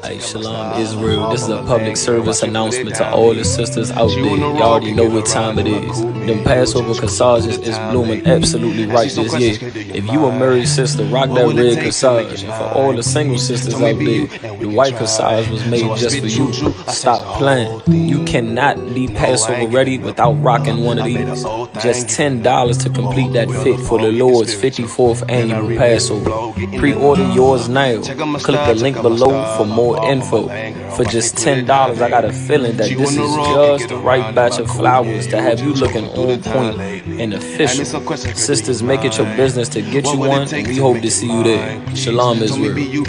Hey, Shalom Israel, this is a public service announcement to all the sisters out there. Y'all already know what time it is. Them Passover corsages is blooming absolutely right this year. If you a married sister, rock that red corsage. And for all the single sisters out there, the white corsage was made just for you. Stop playing. You cannot be Passover ready without rocking one of these. Just $10 to complete that fit for the Lord's 54th annual Passover. Pre-order yours now. Click the link below for more info. For just $10, I got a feeling that this is just the right batch of flowers to have you looking on point and official. Sisters, make it your business to get you one, and we hope to see you there. Shalom Israel.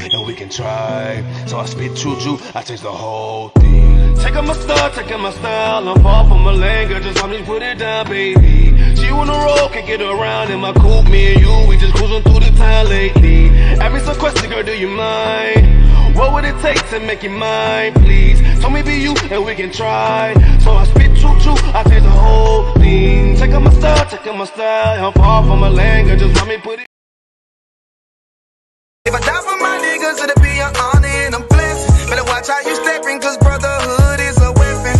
So I spit juju, I change the whole thing. Taking my style, I'm far from a language, just let me put it down, baby. She on the road, can get around in my coupe, me and you, we just cruising through the town lately. Ask me some questions, girl, do you mind? What would it take to make you mine, please? Tell me be you, and we can try. So I spit juju, I change the whole thing. Taking my style, I'm far from a language, just let me put it. If I die for my niggas, it'll be an honor and a blessing. Better watch how you stepping, cause brotherhood is a weapon.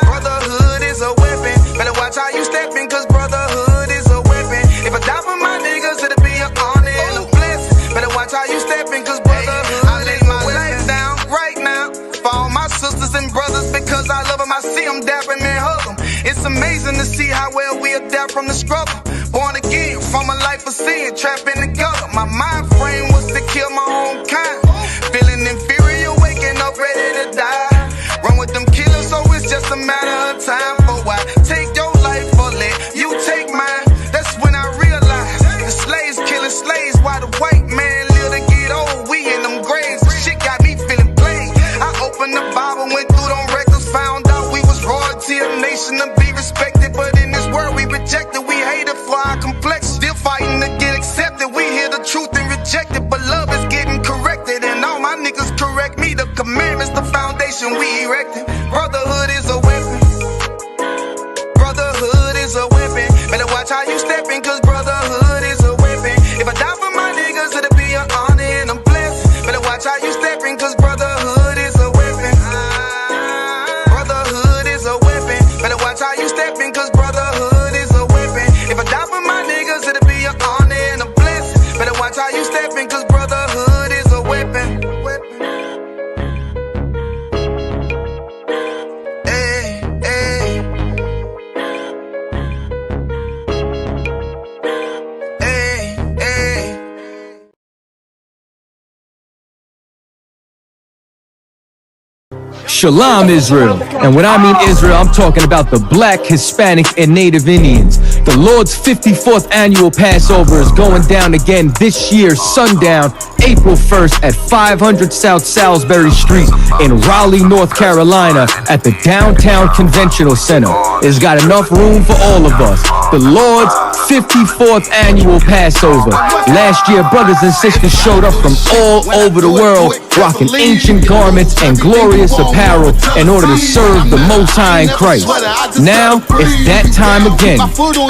Brotherhood is a weapon. Better watch how you stepping, cause brotherhood is a weapon. If I die for my niggas, it'll be an honor and a blessing. Better watch how you stepping, cause brotherhood I lay my life down right now for all my sisters and brothers, because I love them. I see them, dap them and hug them. It's amazing to see how well we adapt from the struggle. Born again from a life of sin, trapped in the gutter. My mind frame was to kill my own kind. Feeling inferior, waking up ready to die. Run with them killers, so it's just a matter of time. For why take your life or let you take mine? That's when I realized the slaves killing slaves while the white man live to get old. We in them graves, the shit got me feeling plain. I opened the Bible, went through them records, found out we was royalty, a nation to be respected. But in this world we rejected, we hated for our complex. Still fighting to get accepted. We hear the truth and reject it, but love is getting corrected. And all my niggas correct me. The commandments, the foundation we erected. Brotherhood is a weapon. Brotherhood is a weapon. Better watch how you stepping, cause brotherhood is a weapon. If I die for my niggas, it'll be an honor and a blessing. Better watch how you stepping, cause brotherhood is a weapon. Brotherhood is a weapon. Better watch how you stepping, cause brotherhood is a weapon. If I die for my niggas, it'll be an honor and a blessing. Better watch how you stepping, cause brotherhood is a weapon. Hey, hey. Hey, hey. Shalom Israel, and when I mean Israel, I'm talking about the Black, Hispanic, and Native Indians. The Lord's 54th annual Passover is going down again this year, sundown, April 1st at 500 South Salisbury Street in Raleigh, North Carolina at the Downtown Conventional Center. It's got enough room for all of us. The Lord's 54th annual Passover. Last year, brothers and sisters showed up from all over the world, rocking ancient garments and glorious apparel in order to serve the Most High in Christ. Now, it's that time again.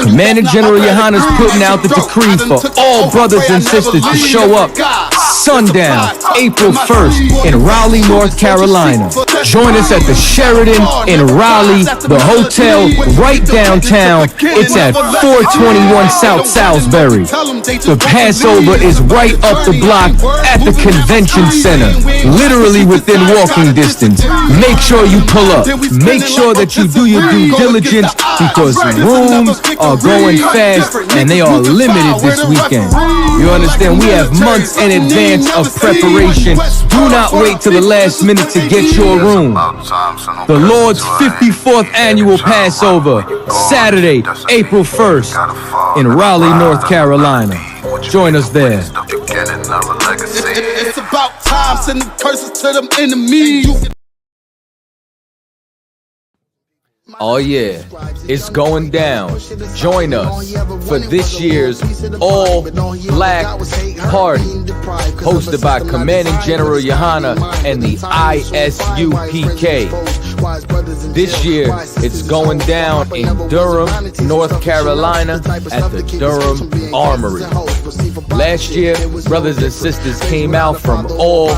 Commander General YAHANNA is putting out the decree for all brothers and sisters to show up sundown, April 1st in Raleigh, North Carolina. Join us at the Sheridan in Raleigh, the hotel right downtown. It's at 421 South Salisbury. The Passover is right up the block at the Convention Center, literally within walking distance. Make sure you pull up. Make sure that you do your due diligence, because rooms are going fast and they are limited this weekend. You understand? We have months in advance of preparation. Do not wait till the last minute to get your room. The Lord's 54th annual Passover, Saturday, April 1st in Raleigh, North Carolina. Join us there. It's about time, sending curses to them enemies. Oh yeah, it's going down. Join us for this year's All Black Party, hosted by Commanding General YAHANNA and the I.S.U.P.K. This year, it's going down in Durham, North Carolina at the Durham Armory. Last year, brothers and sisters came out from all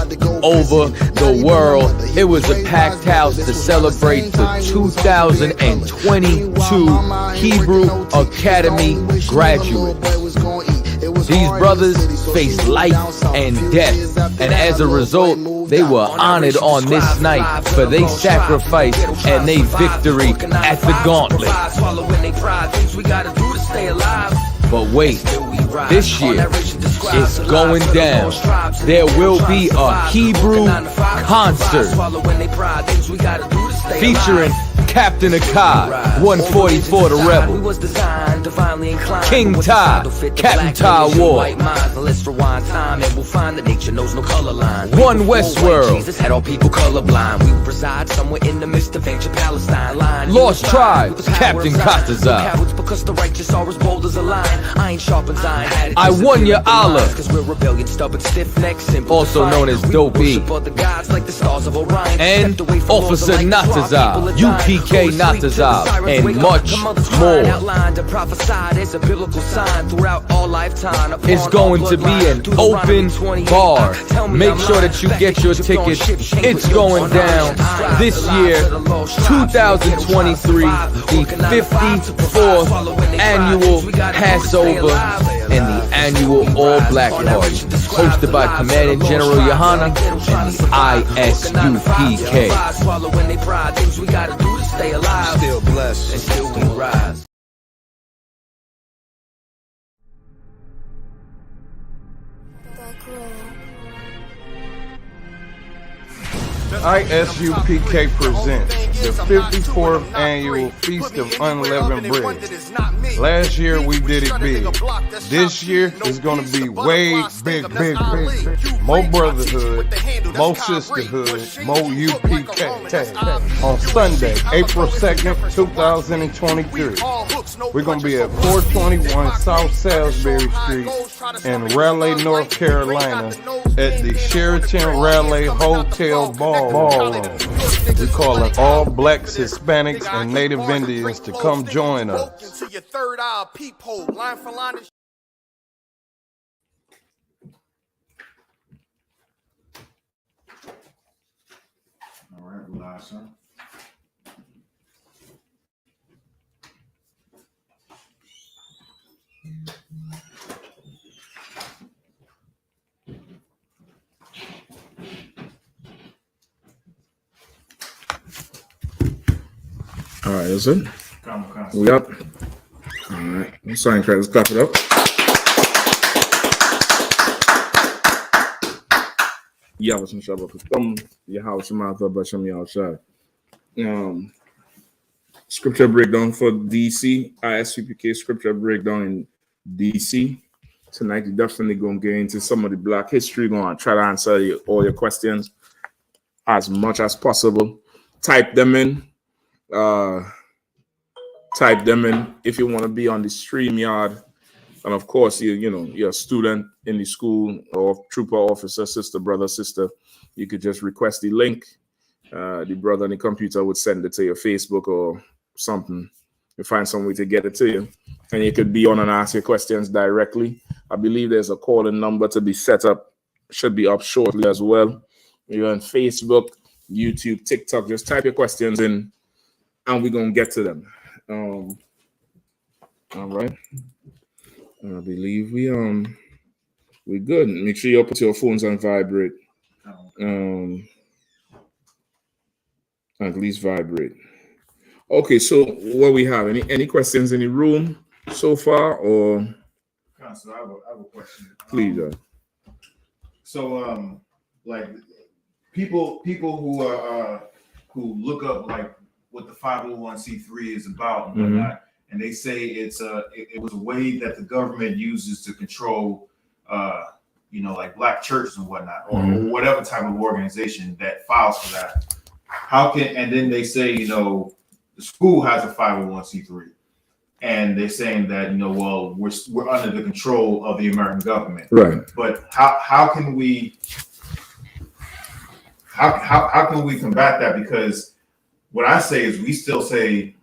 over the world. It was a packed house to celebrate the 2022 Hebrew Academy graduates. These brothers faced life and death, and as a result, they were honored on this night for their sacrifice and their victory at the gauntlet. But wait, this year it's going down. There will be a Hebrew concert featuring Captain Akkad, 144 the Rebel, King Ty, Captain Ty Ward, One Westworld, Lost Tribes, Captain Katazar, I.S.U.P.K, also known as Dope E, and Officer Natazar, U.P.K. Natazar, and much more. It's going to be an open bar. Make sure that you get your tickets. It's going down this year, 2023, the 54th annual Passover and the annual All Black Party, hosted by Commanding General YAHANNA and the I.S.U.P.K. Still blessed and still we rise. I.S.U.P.K presents the 54th annual Feast of Unleavened Bread. Last year we did it big. This year is going to be way big. More brotherhood, more sisterhood, more U.P.K. On Sunday, April 2nd, 2023. We're going to be at 421 South Salisbury Street in Raleigh, North Carolina at the Sheraton Raleigh Hotel Ballroom. We call it all blacks, Hispanics, and Native Indians to come join us. All right, we're live, son. All right, that's it. We up. All right, I'm sorry, let's clap it up. Yeah, what's in trouble? Come your house, your mouth up, but show me outside. Scripture breakdown for DC, I.S.U.P.K scripture breakdown in DC. Tonight, you're definitely going to get into some of the Black history. Going to try to answer all your questions as much as possible. Type them in. If you want to be on the StreamYard. And of course, you're a student in the school or trooper, officer, sister, brother, sister. You could just request the link. The brother on the computer would send it to your Facebook or something. You find some way to get it to you. And you could be on and ask your questions directly. I believe there's a call-in number to be set up. Should be up shortly as well. You're on Facebook, YouTube, TikTok. Just type your questions in and we're going to get to them. All right. I believe we're good. Make sure you put your phones on vibrate. At least vibrate. Okay, so what we have? Any questions in the room so far, or? Counselor, I have a question. Please. So, like people who are who look up like what the 501c3 is about and whatnot. And they say it was a way that the government uses to control, like Black churches and whatnot, or whatever type of organization that files for that. And then they say, the school has a 501c3, and they're saying that, well, we're under the control of the American government, right? But how can we combat that? Because what I say is we still say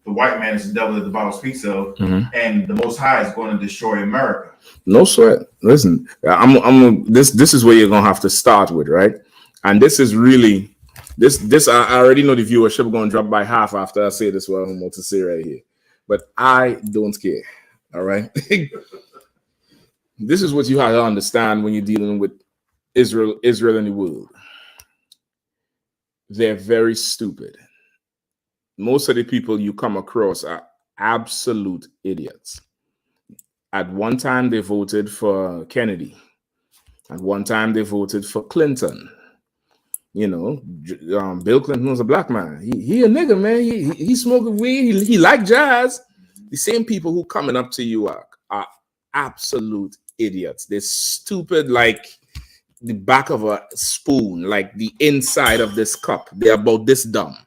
the white man is the devil that the Bible speaks of, and the Most High is going to destroy America. No sweat. Listen, this is where you're gonna have to start with, right? And this is really this. I already know the viewership going to drop by half after I say this. What I'm about to say right here, but I don't care. All right. This is what you have to understand when you're dealing with Israel and the world. They're very stupid. Most of the people you come across are absolute idiots. At one time, they voted for Kennedy. At one time, they voted for Clinton. You know, Bill Clinton was a black man. He a nigga, man. He smoking weed. He like jazz. The same people who coming up to you are absolute idiots. They're stupid like the back of a spoon, like the inside of this cup. They're about this dumb.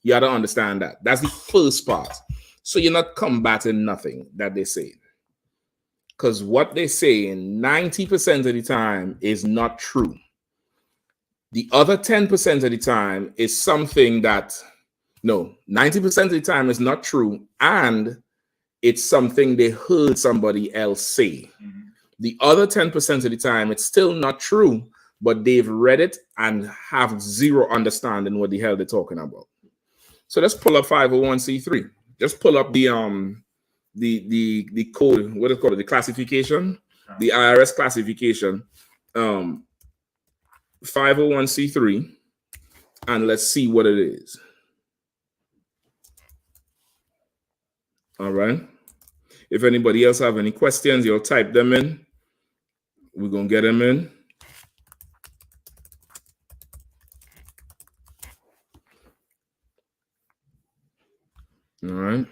You got to understand that. That's the first part. So you're not combating nothing that they say. Because what they say 90% of the time is not true. The other 10% of the time is something that, no, 90% of the time is not true. And it's something they heard somebody else say. The other 10% of the time, it's still not true, but they've read it and have zero understanding what the hell they're talking about. So let's pull up 501c3. Just pull up the code, what is it called? The classification, the IRS classification, 501c3, and let's see what it is. All right. If anybody else have any questions, you'll type them in. We're gonna get them in. All right.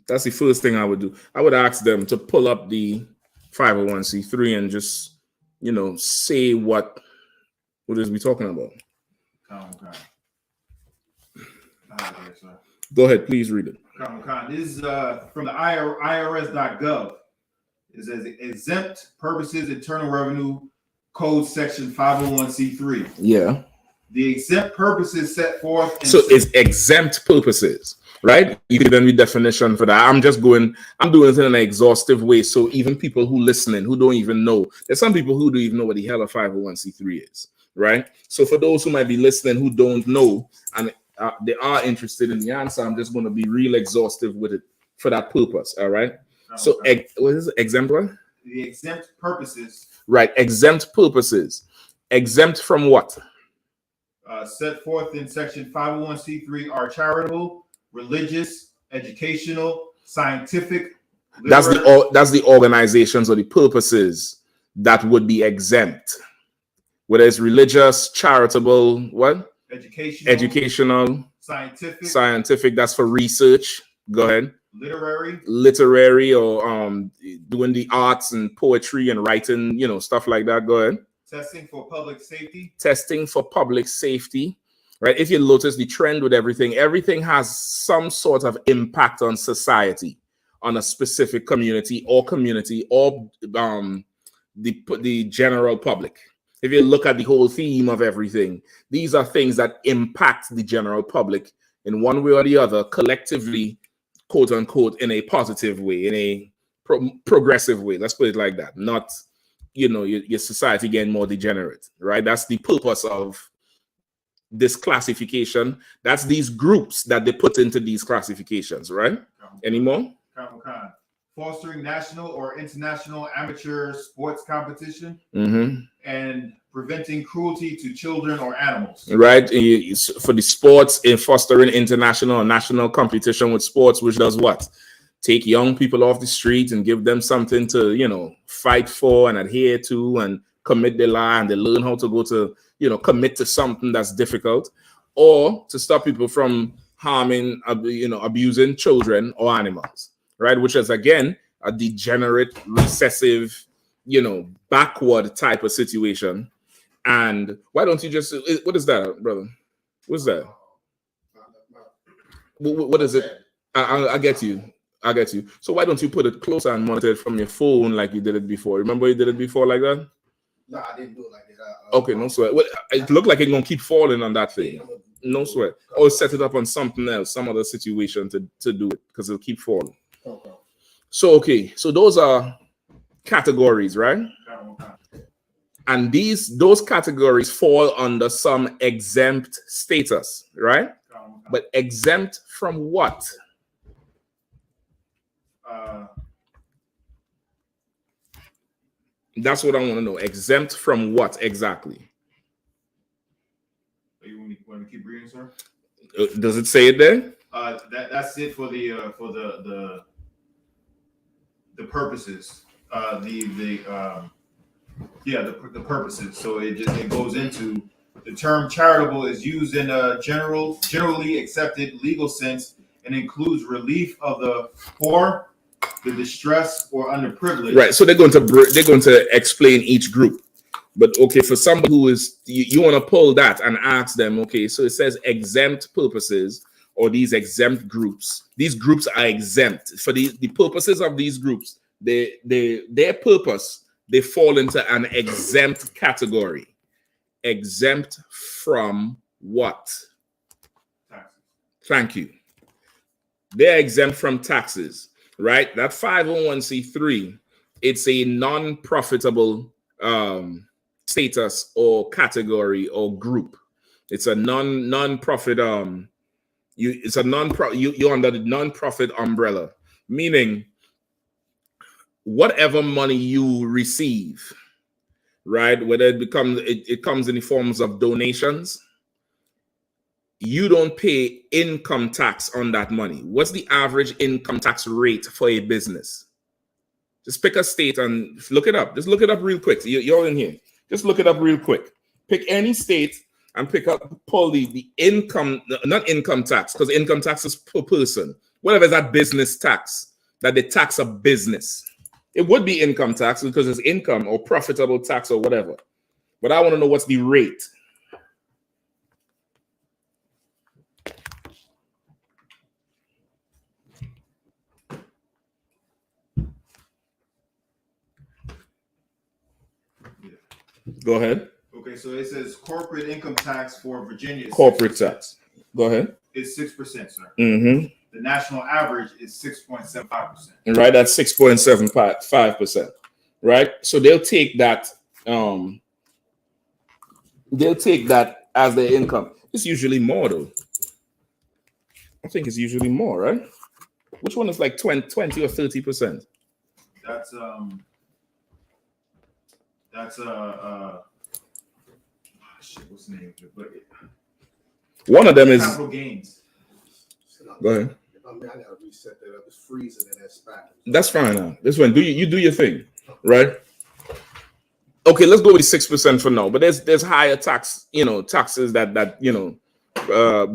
That's the first thing I would do. I would ask them to pull up the 501c3 and just, you know, say what is we talking about. Okay. Go ahead, please read it. This is from the IRS.gov. It says exempt purposes, Internal Revenue Code section 501c3. Yeah. The exempt purposes set forth. So it's exempt purposes, right? You can then read definition for that. I'm doing it in an exhaustive way. So even people who listening, who don't even know, there's some people who don't even know what the hell a 501c3 is, right? So for those who might be listening who don't know and they are interested in the answer, I'm just going to be real exhaustive with it for that purpose, all right? So what is it? Exempt what? The exempt purposes. Right, exempt purposes. Exempt from what? Set forth in section 501c3 are charitable, religious, educational, scientific. That's the organizations or the purposes that would be exempt. Whether it's religious, charitable, what? Educational, scientific. That's for research. Go ahead. Literary, or doing the arts and poetry and writing, you know, stuff like that. Go ahead. Testing for public safety. Right. If you notice the trend with everything has some sort of impact on society, on a specific community or the general public. If you look at the whole theme of everything, these are things that impact the general public in one way or the other, collectively, quote unquote, in a positive way, in a progressive way. Let's put it like that. Not, you know, your society getting more degenerate, right? That's the purpose of this classification. That's these groups that they put into these classifications, right? Any more? Fostering national or international amateur sports competition, and preventing cruelty to children or animals. Right. For the sports, in fostering international or national competition with sports, which does what? Take young people off the street and give them something to, you know, fight for and adhere to and commit their life, and they learn how to go to, you know, commit to something that's difficult, or to stop people from harming, you know, abusing children or animals. Right, which is again a degenerate, recessive, you know, backward type of situation. And why don't you just? What is that, brother? What's that? What is it? I get you. So why don't you put it closer and monitor it from your phone like you did it before? Remember you did it before like that? No, I didn't do it like that. Okay, no sweat. Well, it looked like it's gonna keep falling on that thing. No sweat. Or set it up on something else, some other situation to do it, because it'll keep falling. Okay. So so those are categories, right? And those categories fall under some exempt status, right? But exempt from what? That's what I want to know. Exempt from what exactly? You want me to keep reading, sir? Does it say it there? That's it for the purposes. The purposes. So it goes into the term charitable is used in a generally accepted legal sense and includes relief of the poor, the distressed, or underprivileged. Right. So they're going to explain each group. But okay, for somebody who is you want to pull that and ask them, okay, so it says exempt purposes or these exempt groups. These groups are exempt for the purposes of these groups. Their purpose, they fall into an exempt category. Exempt from what? Taxes. Thank you. They're exempt from taxes, right? That 501c3, it's a non-profitable status or category or group. It's a non-profit. You're under the non-profit umbrella, meaning whatever money you receive, right? Whether it comes in the forms of donations, you don't pay income tax on that money. What's the average income tax rate for a business? Just pick a state and look it up. Just look it up real quick. You're in here. Just look it up real quick. Pick any state and pull the income, not income tax, because income tax is per person. Whatever is that business tax, that they tax a business. It would be income tax because it's income or profitable tax or whatever. But I want to know what's the rate. Go ahead. Okay, so it says corporate income tax for Virginia. Corporate tax. Go ahead. It's 6%, sir. Mm-hmm. The national average is 6.75%. Right, that's 6.75%. Right, so they'll take that. They'll take that as their income. It's usually more though. I think it's usually more, right? Which one is like 20 or 30%? Shit, what's the name of it? One of them is capital gains. Go ahead. I gotta reset that up. It's freezing in that spot. That's fine now. This one, you do your thing, right? Okay, let's go with 6% for now. But there's higher tax, taxes that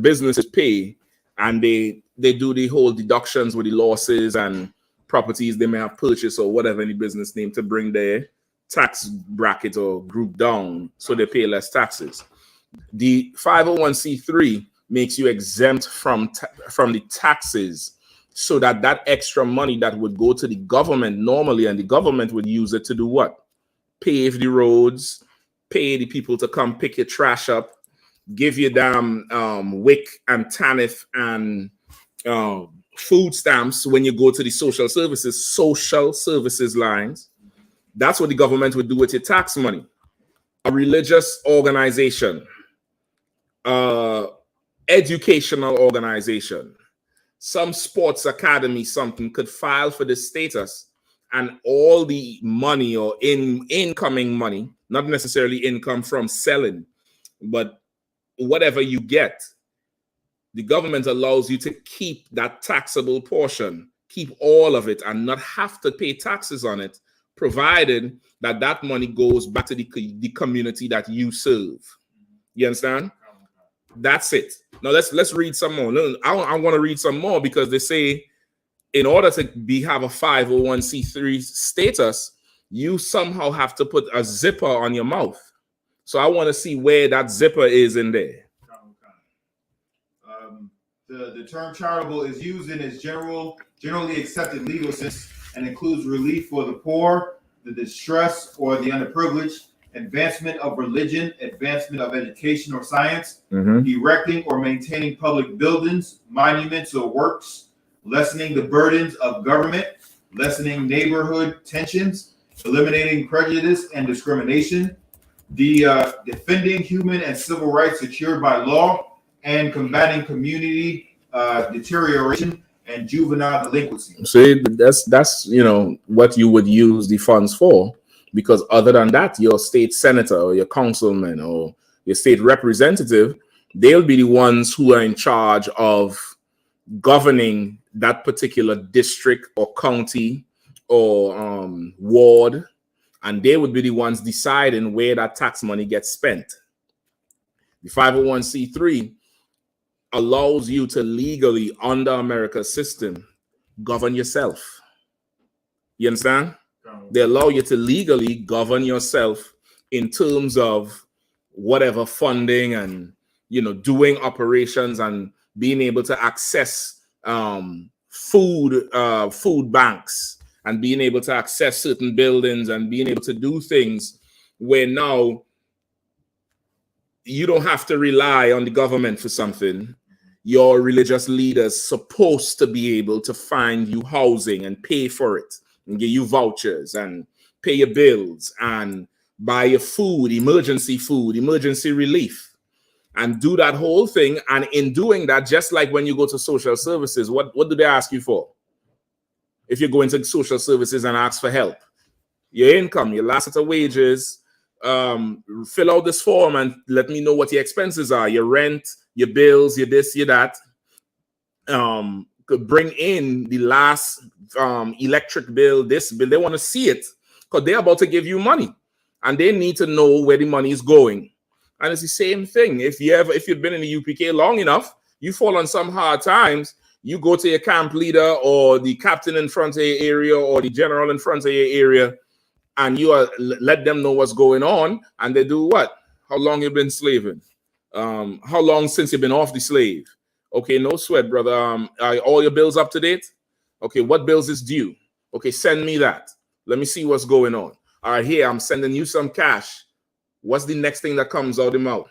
businesses pay, and they do the whole deductions with the losses and properties they may have purchased or whatever any business name to bring their tax bracket or group down, so they pay less taxes. The 501c3 makes you exempt from the taxes, so that extra money that would go to the government normally, and the government would use it to do what? Pave the roads, pay the people to come pick your trash up, give you damn WIC and TANF and food stamps when you go to the social services lines. That's what the government would do with your tax money. A religious organization, educational organization, some sports academy, something could file for the status, and all the money or incoming money, not necessarily income from selling, but whatever you get, the government allows you to keep that taxable portion, keep all of it, and not have to pay taxes on it, provided that money goes back to the community that you serve. You understand? That's it. Now let's read some more. I want to read some more, because they say in order to have a 501c3 status, you somehow have to put a zipper on your mouth. So I want to see where that zipper is in there. The term charitable is used in its generally accepted legal sense and includes relief for the poor, the distressed, or the underprivileged, advancement of religion, advancement of education or science, erecting or maintaining public buildings, monuments, or works, lessening the burdens of government, lessening neighborhood tensions, eliminating prejudice and discrimination, defending human and civil rights secured by law, and combating community deterioration and juvenile delinquency. See, that's you know what you would use the funds for, because other than that, your state senator or your councilman or your state representative, they'll be the ones who are in charge of governing that particular district or county or ward, and they would be the ones deciding where that tax money gets spent. The 501c3 allows you to legally, under America's system, govern yourself. You understand? They allow you to legally govern yourself in terms of whatever funding and, you know, doing operations and being able to access food banks and being able to access certain buildings and being able to do things where now you don't have to rely on the government for something. Your religious leaders supposed to be able to find you housing and pay for it and give you vouchers and pay your bills and buy your food, emergency relief, and do that whole thing. And in doing that, just like when you go to social services, what do they ask you for? If you go into social services and ask for help, your income, your last set of wages, fill out this form and let me know what your expenses are, your rent, your bills, your this, your that. Could bring in the last electric bill, this bill. They want to see it because they're about to give you money and they need to know where the money is going. And it's the same thing. If you've been in the UPK long enough, you fall on some hard times, you go to your camp leader or the captain in front of your area or the general in front of your area, and you let them know what's going on, and they do what? How long you been slaving? How long since you've been off the slave? Okay, no sweat, brother. Are all your bills up to date? Okay, what bills is due? Okay, send me that. Let me see what's going on. All right, here, I'm sending you some cash. What's the next thing that comes out of the mouth?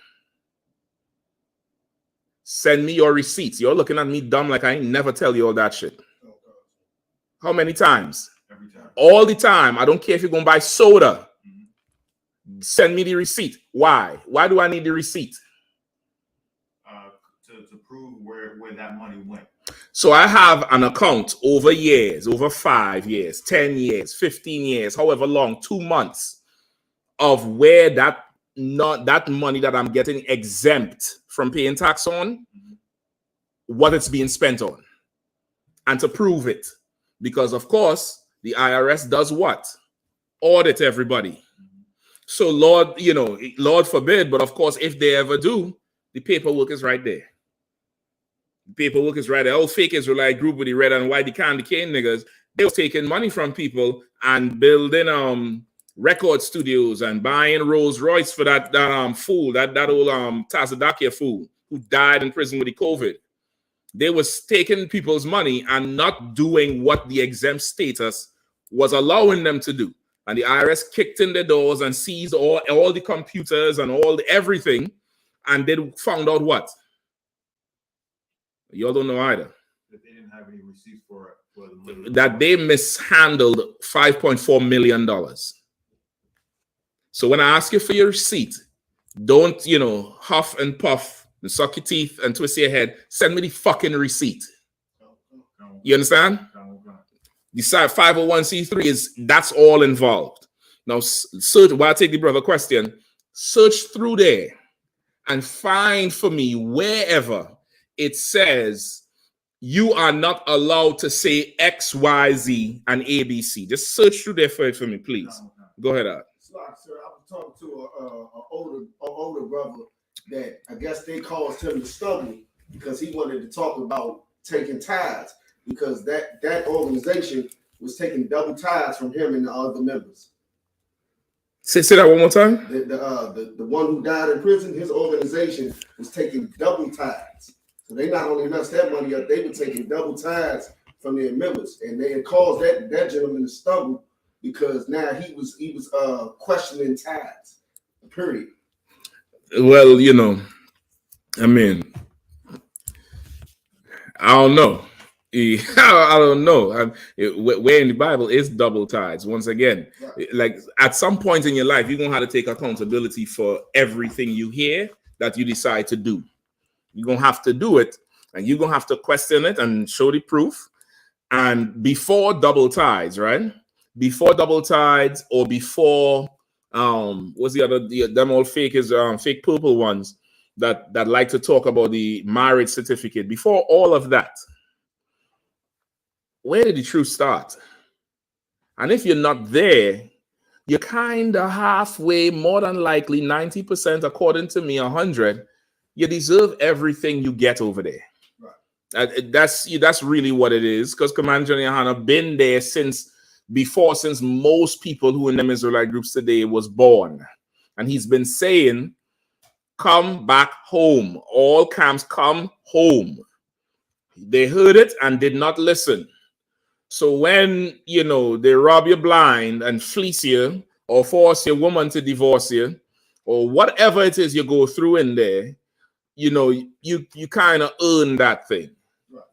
Send me your receipts. You're looking at me dumb like I ain't never tell you all that shit. How many times? Every time. All the time. I don't care if you're going to buy soda. Send me the receipt. Why? Why do I need the receipt? To prove where that money went. So I have an account over years, over 5 years, 10 years, 15 years, however long, 2 months of where that money that I'm getting exempt from paying tax on, what it's being spent on, and to prove it. Because, of course, the IRS does what? Audit everybody. So, Lord forbid, but of course, if they ever do, the paperwork is right there. The paperwork is right there. Old fake Israelite group with the red and white, the candy cane niggas, they was taking money from people and building record studios and buying Rolls Royce for that fool, that old Tazadakia fool who died in prison with the COVID. They was taking people's money and not doing what the exempt status was allowing them to do. And the IRS kicked in the doors and seized all the computers and everything. And they found out what? Y'all don't know either. That they didn't have any receipts for that they mishandled $5.4 million. So when I ask you for your receipt, don't, huff and puff and suck your teeth and twist your head. Send me the fucking receipt. You understand? The 501c3 that's all involved. Now, search, while I take the brother question, search through there and find for me wherever it says you are not allowed to say X, Y, Z, and ABC. Just search through there for me, please. Go ahead, Art. Sir, I was talking to an older brother that I guess they caused him to stumble because he wanted to talk about taking tithes because that organization was taking double tithes from him and the other members. Say that one more time. The one who died in prison, his organization was taking double tithes. So they not only messed that money up, they were taking double tithes from their members, and they had caused that gentleman to stumble because now he was questioning tithes. Period. Well, you know, I mean, I don't know. I don't know. Where in the Bible is double tides? Once again, like at some point in your life, you're gonna have to take accountability for everything you hear that you decide to do. You're gonna have to do it, and you're gonna have to question it and show the proof. And before double tides, right? Before double tides, or before what's the other? Them all fake is fake purple ones that like to talk about the marriage certificate. Before all of that, where did the truth start? And if you're not there, you're kind of halfway, more than likely 90%, according to me, 100. You deserve everything you get over there. Right. That's really what it is. Because Commander YAHANNA been there since most people who in them Israelite groups today was born. And he's been saying, come back home. All camps, come home. They heard it and did not listen. So when, you know, they rob you blind and fleece you or force your woman to divorce you or whatever it is you go through in there, you know, you kind of earn that thing.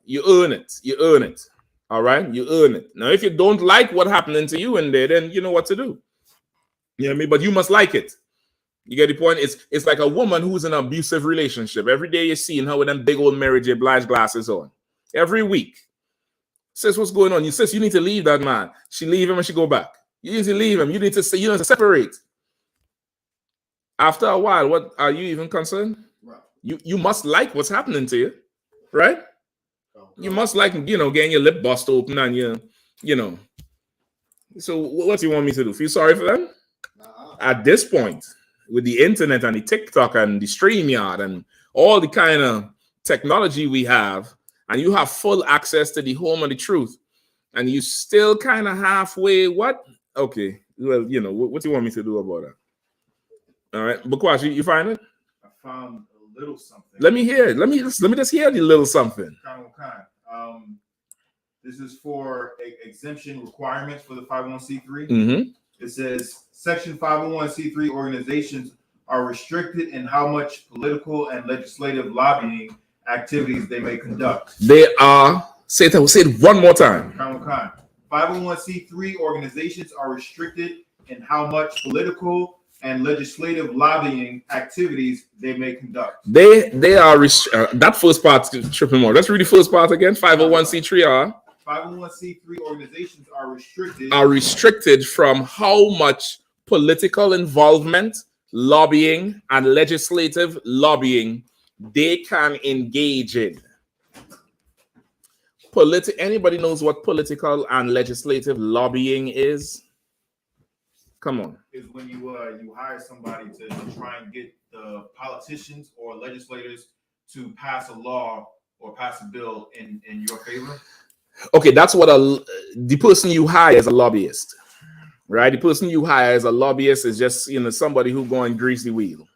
You earn it. You earn it. All right? You earn it. Now, if you don't like what happening to you in there, then you know what to do. You know what I mean? But you must like it. You get the point? It's like a woman who's in an abusive relationship. Every day you're seeing her with them big old Mary J. Blige glasses on. Every week. Sis, what's going on? You sis, you need to leave that man. She leave him and she go back. You need to leave him. You need to say, you know, to separate. After a while, what are you even concerned? Right. You must like what's happening to you, right? You must like, you know, getting your lip bust open and you know. So what do you want me to do? Feel sorry for them? At this point, with the internet and the TikTok and the StreamYard and all the kind of technology we have, and you have full access to the home of the truth, and you still kind of halfway, what? Okay, well, you know, what do you want me to do about that? All right, Bukwash, you find it? I found a little something. Let me hear it. Let me just hear the little something. This is for exemption requirements for the 501c3. Mm-hmm. It says Section 501c3 organizations are restricted in how much political and legislative lobbying activities they may conduct. They are, say it one more time. 501c3 organizations are restricted in how much political and legislative lobbying activities they may conduct. They are that first part tripping more. Let's read the first part again. 501c3 are 501c3 organizations are restricted from how much political involvement, lobbying, and legislative lobbying they can engage in. Anybody knows what political and legislative lobbying is? Come on. Is when you hire somebody to try and get the politicians or legislators to pass a law or pass a bill in your favor. Okay, that's what the person you hire as a lobbyist, right? The person you hire as a lobbyist is just, you know, somebody who go and grease the wheel.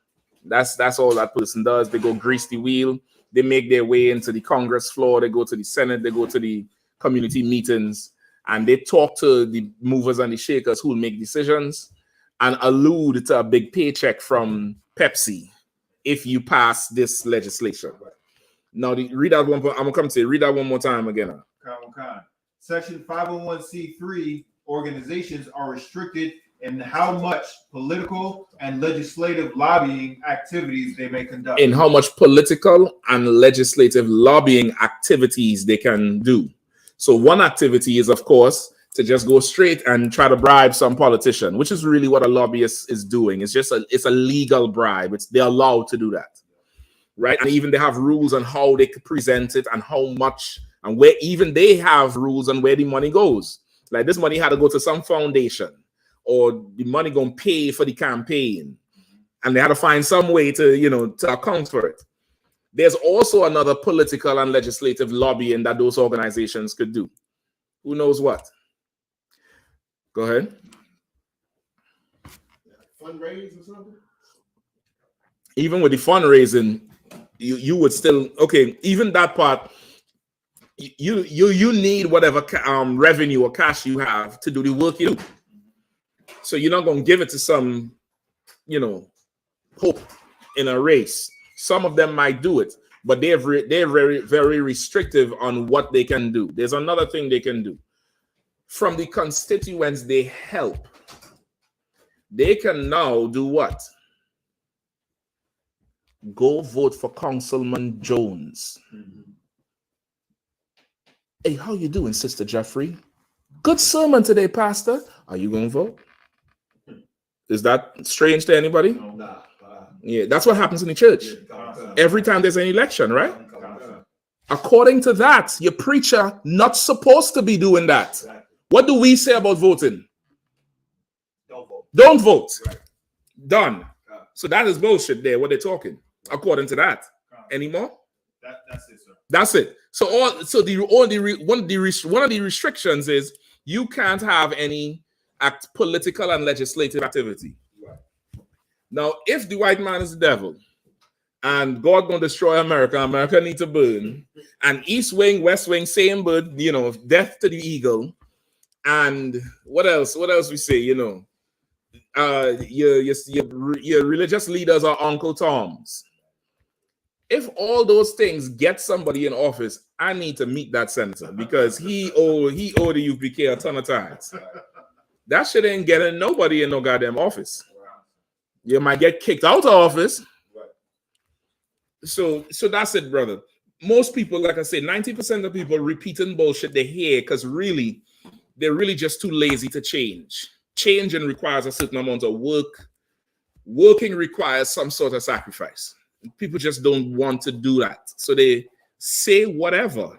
That's all that person does. They go grease the wheel. They make their way into the Congress floor. They go to the Senate. They go to the community meetings, and they talk to the movers and the shakers who will make decisions and allude to a big paycheck from Pepsi if you pass this legislation. Now, read that one. I'm gonna come to read that one more time again. Section 501c3 organizations are restricted in how much political and legislative lobbying activities they may conduct. In how much political and legislative lobbying activities they can do. So one activity is, of course, to just go straight and try to bribe some politician, which is really what a lobbyist is doing. It's just it's a legal bribe. They're allowed to do that, right? And even they have rules on how they could present it and how much, and where even they have rules on where the money goes. Like this money had to go to some foundation, or the money gonna pay for the campaign, and they had to find some way to, you know, to account for it. There's also another political and legislative lobbying that those organizations could do. Who knows what? Go ahead. Fundraise or something? Even with the fundraising, you would still, okay, even that part, you need whatever revenue or cash you have to do the work you do. So you're not going to give it to some, you know, hope in a race. Some of them might do it, but they're very, very restrictive on what they can do. There's another thing they can do. From the constituents they help, they can now do what? Go vote for Councilman Jones. Hey, how you doing, Sister Jeffrey? Good sermon today, Pastor. Are you going to vote? Is that strange to anybody? No. Yeah, that's what happens in the church. Every time there's an election, right? According to that, your preacher not supposed to be doing that. What do we say about voting? Don't vote. Done. So that is bullshit there, what they're talking. According to that. Anymore? That's it, sir. That's it. So one of the restrictions is you can't have any political and legislative activity. Now, if the white man is the devil and God gonna destroy America, America needs to burn, and East Wing, West Wing, same bird, death to the eagle, and what else we say, your religious leaders are Uncle Toms. If all those things get somebody in office, I need to meet that senator because he owe the UPK a ton of tithes. That shit ain't getting nobody in no goddamn office. You might get kicked out of office. So that's it, brother. Most people, like I said, 90% of people repeating bullshit they hear because really, they're really just too lazy to change. Changing requires a certain amount of work. Working requires some sort of sacrifice. People just don't want to do that. So they say whatever.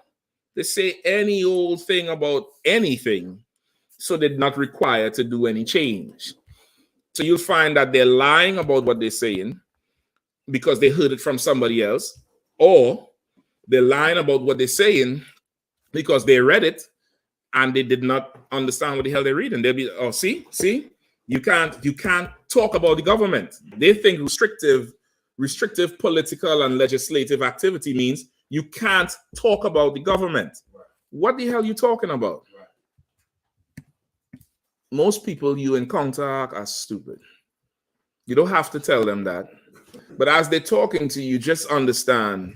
They say any old thing about anything. So they're not required to do any change. So you'll find that they're lying about what they're saying because they heard it from somebody else, or they're lying about what they're saying because they read it and they did not understand what the hell they're reading. They'll be, oh, see, you can't talk about the government. They think restrictive political and legislative activity means you can't talk about the government. What the hell are you talking about? Most people you encounter are stupid. You don't have to tell them that. But as they're talking to you, just understand.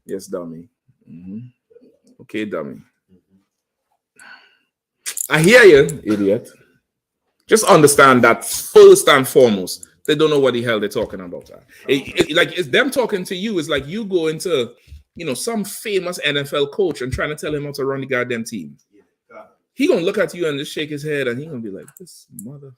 Yes, dummy. Okay, dummy. I hear you, idiot. Just understand that first and foremost, they don't know what the hell they're talking about. It's them talking to you. It's like you go into, some famous NFL coach and trying to tell him how to run the goddamn team. He gonna look at you and just shake his head and he gonna be like, this motherfucker.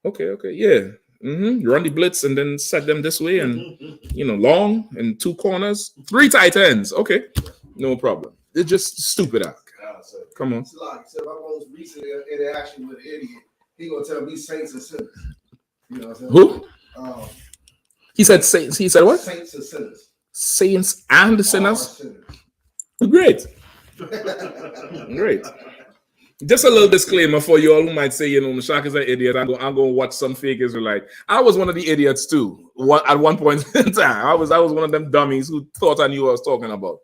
Okay, yeah. You run the blitz and then set them this way and, long and 2 corners, 3 tight ends. Okay, no problem. It's just stupid out. Come on. So my most recent interaction with an idiot, he gonna tell me saints and sinners. You know what I'm saying? Who? He said saints. He said what? Saints and sinners. Saints and sinners. Great. Great. Just a little disclaimer for you all who might say, Mashak is an idiot. I'm going to watch some fake Israelite. I was one of the idiots too. At one point in time, I was one of them dummies who thought I knew what I was talking about.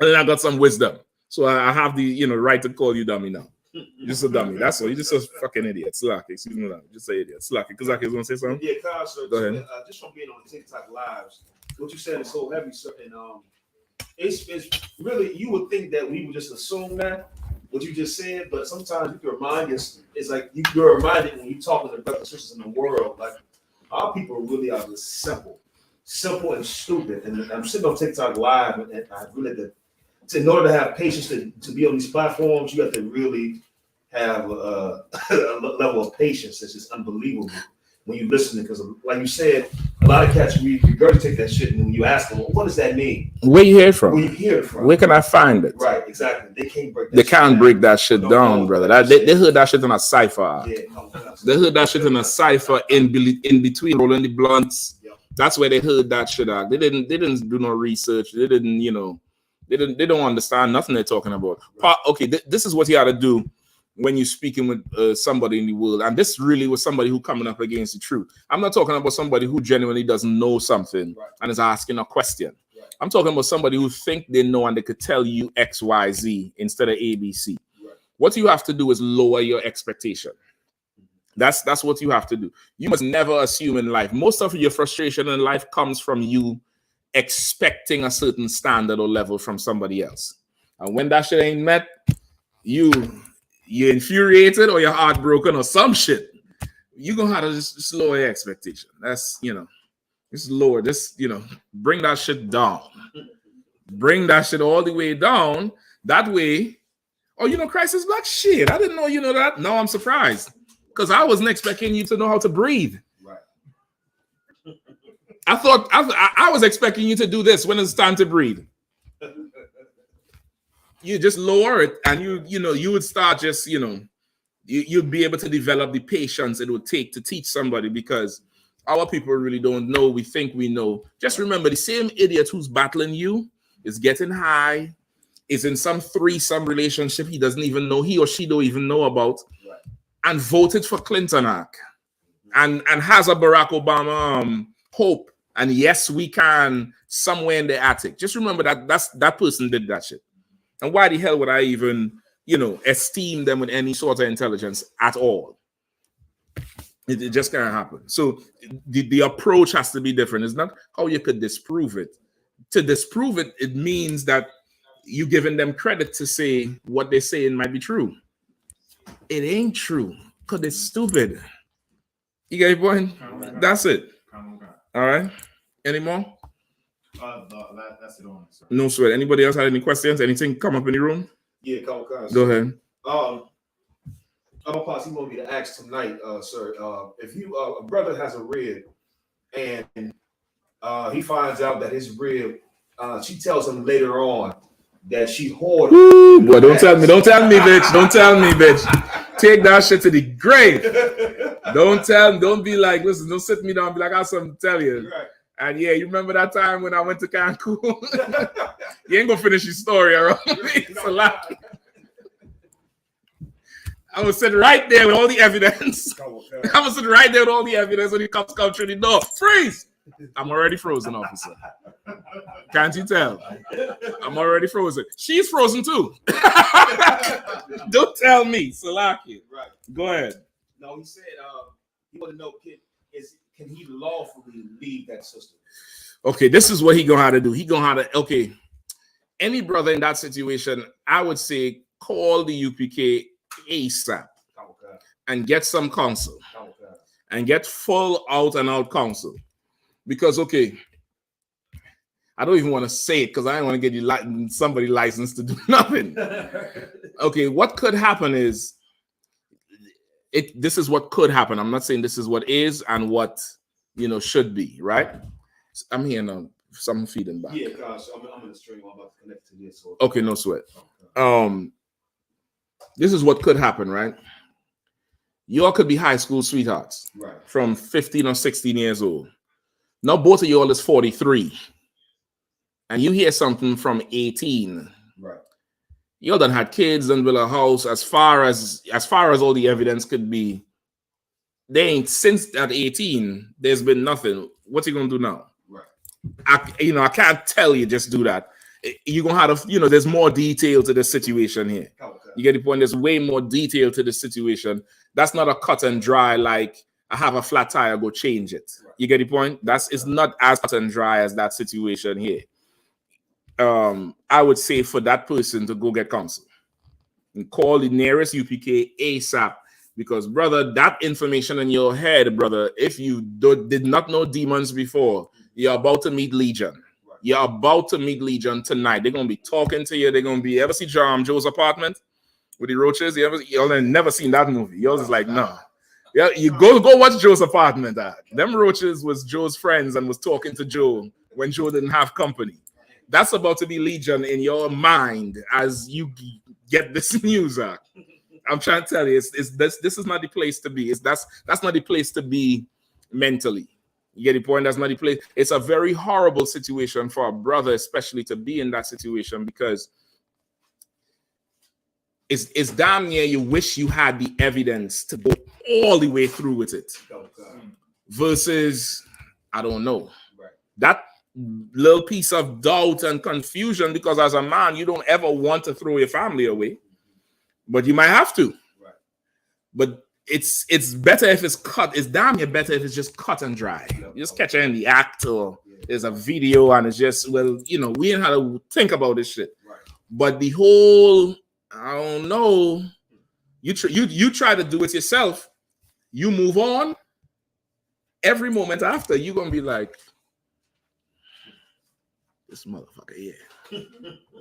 And then I got some wisdom. So I have the right to call you dummy now. You're just a dummy. That's all. You're just a fucking idiot. Slack. Excuse me. Just say idiot. Slack. Because I was going to say something. Yeah, Kyle, sir. Go ahead. Just from being on the TikTok lives, what you said is so heavy, sir. And it's really, you would think that we would just assume that what you just said, but sometimes you can remind us. It's like you're reminded when you talk to the brothers and sisters in the world, like our people really are just simple and stupid. And I'm sitting on TikTok live, and I really in order to have patience to be on these platforms, you have to really have a level of patience that's just unbelievable when you listen, because like you said, a lot of cats regurgitate that shit, and when you ask them, well, what does that mean? Where you hear it from? Where you hear it from? Where can I find it? Right, exactly. They can't break that They can't break that shit down, brother. They heard that shit in a cipher. They heard that shit in a cipher in between rolling the blunts. That's where they heard that shit out. They didn't do no research. They didn't, they don't understand nothing they're talking about. Okay, this is what you got to do when you're speaking with somebody in the world. And this really was somebody who coming up against the truth. I'm not talking about somebody who genuinely doesn't know something and is asking a question. I'm talking about somebody who think they know and they could tell you X, Y, Z instead of ABC. What you have to do is lower your expectation. That's what you have to do. You must never assume in life. Most of your frustration in life comes from you expecting a certain standard or level from somebody else. And when that shit ain't met, you're infuriated or you're heartbroken or some shit. You're gonna have to just lower your expectation. That's, just lower this, bring that shit down. Bring that shit all the way down. That way, Christ is black. Shit, I didn't know you know that. No, I'm surprised. Because I wasn't expecting you to know how to breathe. Right. I thought I was expecting you to do this when it's time to breathe. You just lower it, and you would start just you'd be able to develop the patience it would take to teach somebody, because our people really don't know. We think we know. Just remember, the same idiot who's battling you is getting high, is in some threesome relationship he doesn't even know, he or she don't even know about. Right. And voted for Clinton and has a Barack Obama hope, and yes, we can somewhere in the attic. Just remember that person did that shit. And why the hell would I even, esteem them with any sort of intelligence at all? It just can't happen. So the approach has to be different. It's not how you could disprove it. To disprove it, it means that you're giving them credit to say what they're saying might be true. It ain't true because it's stupid. You get your point? That's it. All right. Any more? That's it on. Sir. No sweat. Anybody else had any questions? Anything come up in the room? Yeah, couple questions. Go ahead. I'm a posse want me to ask tonight, sir. If you a brother has a rib and he finds out that his rib, she tells him later on that she hoarded. Boy, don't tell me, bitch. Don't tell me, bitch. Take that shit to the grave. Don't be like, listen, don't sit me down and be like, I have something to tell you. Right. And yeah, you remember that time when I went to Cancun? You ain't gonna finish your story around me. It's a lot. I was sitting right there with all the evidence. I was sitting right there with all the evidence when the cops come through the door. Freeze! I'm already frozen, officer. Can't you tell? I'm already frozen. She's frozen too. Don't tell me, Salaki. Right. Go ahead. No, he said he want to know can he lawfully leave that system? Okay, this is what he gonna have to do. He gonna have to, okay. Any brother in that situation, I would say call the UPK ASAP and get some counsel and get full out and out counsel. Because, okay, I don't even want to say it because I don't want to get somebody licensed to do nothing. Okay, what could happen is, this is what could happen. I'm not saying this is what is and what, should be, right? I'm hearing something feeding back. Yeah, gosh, I'm in the stream. I'm about to connect to this. Okay, no sweat. Okay. This is what could happen, right? Y'all could be high school sweethearts, right? From 15 or 16 years old. Now both of y'all is 43. And you hear something from 18. Right. Y'all done had kids and built a house. As far as all the evidence could be, they ain't, since that 18, there's been nothing. What you gonna do now? Right. I can't tell you just do that. You're gonna have to, there's more detail to the situation here. Okay. You get the point? There's way more detail to the situation. That's not a cut and dry, like I have a flat tire, go change it. Right. You get the point? It's not as cut and dry as that situation here. I would say for that person to go get counsel and call the nearest UPK ASAP, because brother, that information in your head, brother, if you did not know demons before, you're about to meet Legion. Right. You're about to meet Legion tonight. They're gonna be talking to you. They're gonna be, ever see Joe's Apartment with the roaches? Y'all never seen that movie. Yours is like, no. Yeah, you go watch Joe's Apartment. Them roaches was Joe's friends and was talking to Joe when Joe didn't have company. That's about to be Legion in your mind as you get this news. I'm trying to tell you, this is not the place to be. That's not the place to be mentally. You get the point? That's not the place. It's a very horrible situation for a brother, especially to be in that situation, because it's damn near you wish you had the evidence to go all the way through with it. Versus, I don't know. Right. That little piece of doubt and confusion, because as a man, you don't ever want to throw your family away, but you might have to. Right. But it's better if it's cut. It's damn near better if it's just cut and dry. You just catch it in the act, or there's a video and it's just, well, you know, we ain't had to think about this shit. Right. But the whole, I don't know, you try to do it yourself, you move on. Every moment after, you're gonna be like, this motherfucker, yeah.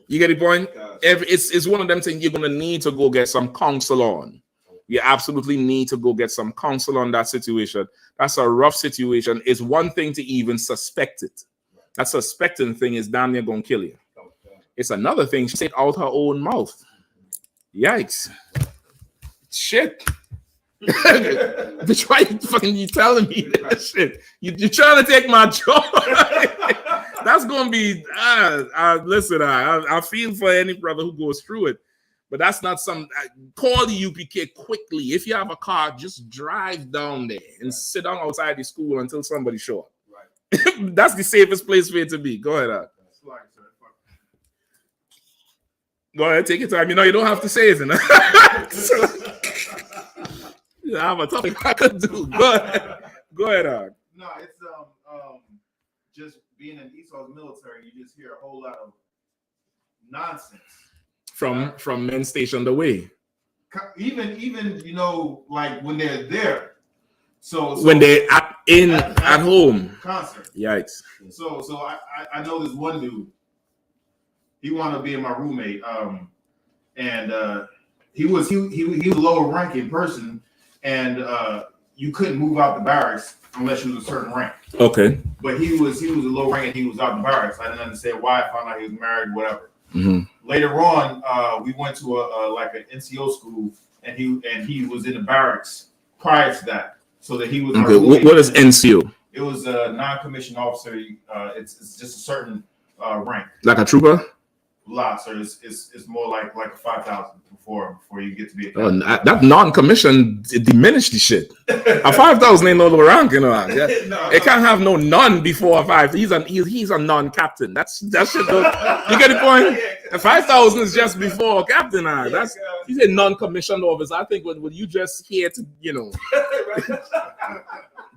You get the point? It's one of them things you're gonna need to go get some counsel on. You absolutely need to go get some counsel on that situation. That's a rough situation. It's one thing to even suspect it. That suspecting thing is damn near gonna kill you. It's another thing she said out her own mouth. Yikes. Shit. Bitch, why you telling me that shit? You're trying to take my job. That's gonna be listen, I feel for any brother who goes through it. But that's not some. Call the UPK quickly. If you have a car, just drive down there and sit down outside the school until somebody show up. Right. That's the safest place for it to be. Go ahead, Ad. Go ahead, take your time. You know you don't have to say it. I have a topic I could do. Go ahead, Ad. No, it's just being in Esau's military. You just hear a whole lot of nonsense. From men stationed away. Even you know, like when they're there. So when they're at home. Concert. Yikes. So I know this one dude. He wanted to be my roommate. And he was a lower ranking person, and you couldn't move out the barracks unless you was a certain rank. Okay. But he was a low rank and he was out the barracks. I didn't understand why. I found out he was married, whatever. Mm-hmm. Later on, we went to like an NCO school, and he was in the barracks prior to that, so that he was. Okay, what is NCO? It was a non-commissioned officer. It's just a certain rank. Like a trooper. So it's more like a 5,000 before you get to be a captain. That non-commissioned diminished the shit. A 5,000 ain't no rank, you know. It can't have no none before a 5. He's a non-captain. That shit. You get the point? A 5,000 is just before a captain. He's a non-commissioned officer. I think when you just here to